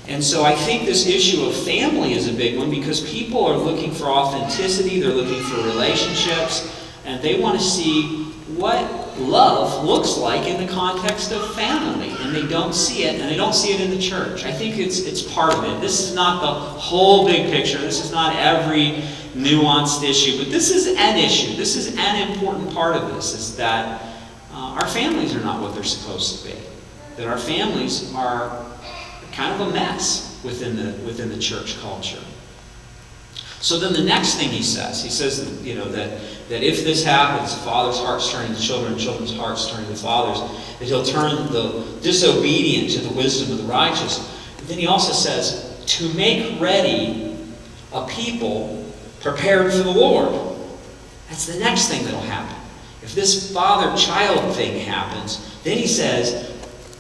And so I think this issue of family is a big one because people are looking for authenticity, they're looking for relationships, and they want to see what love looks like in the context of family. And they don't see it, and they don't see it in the church. I think it's part of it. This is not the whole big picture. This is not every nuanced issue, but this is an issue. This is an important part of this, is that our families are not what they're supposed to be. That our families are kind of a mess within the church culture. So then the next thing he says that if this happens, fathers' hearts turning to children, children's hearts turning to fathers, that he'll turn the disobedient to the wisdom of the righteous. But then he also says, to make ready a people prepared for the Lord. That's the next thing that'll happen. If this father-child thing happens, then he says,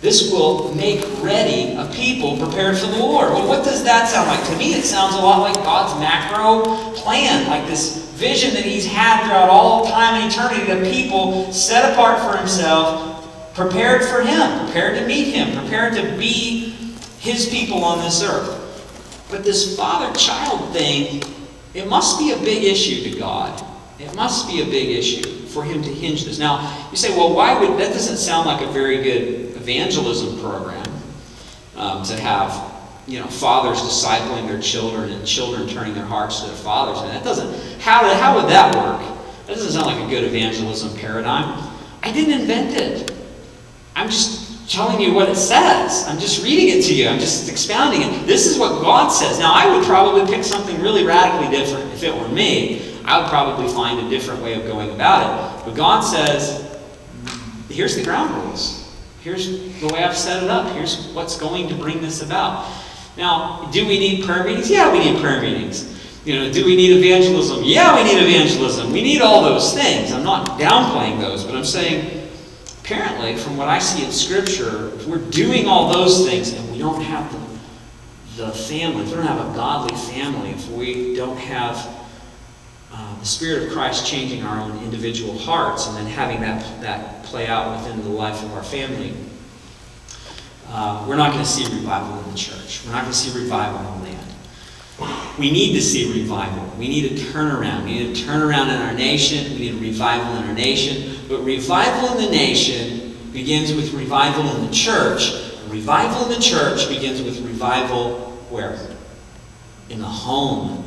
this will make ready a people prepared for the Lord. Well, what does that sound like? To me, it sounds a lot like God's macro plan, like this vision that he's had throughout all time and eternity, that people set apart for himself, prepared for him, prepared to meet him, prepared to be his people on this earth. But this father-child thing, it must be a big issue to God. It must be a big issue for him to hinge this. Now, you say, well, that doesn't sound like a very good evangelism program to have, fathers discipling their children and children turning their hearts to their fathers. And that doesn't, how would that work? That doesn't sound like a good evangelism paradigm. I didn't invent it. I'm just telling you what it says. I'm just reading it to you. I'm just expounding it. This is what God says. Now, I would probably pick something really radically different. If it were me, I would probably find a different way of going about it. But God says, here's the ground rules. Here's the way I've set it up. Here's what's going to bring this about. Now, do we need prayer meetings? Yeah, we need prayer meetings. Do we need evangelism? Yeah, we need evangelism. We need all those things. I'm not downplaying those, but I'm saying, apparently, from what I see in Scripture, if we're doing all those things and we don't have the family, if we don't have a godly family, if we don't have the Spirit of Christ changing our own individual hearts and then having that play out within the life of our family, we're not going to see revival in the church. We're not going to see revival in the land. We need to see revival. We need a turnaround. We need a turnaround in our nation. We need a revival in our nation. But revival in the nation begins with revival in the church. And revival in the church begins with revival where? In the home.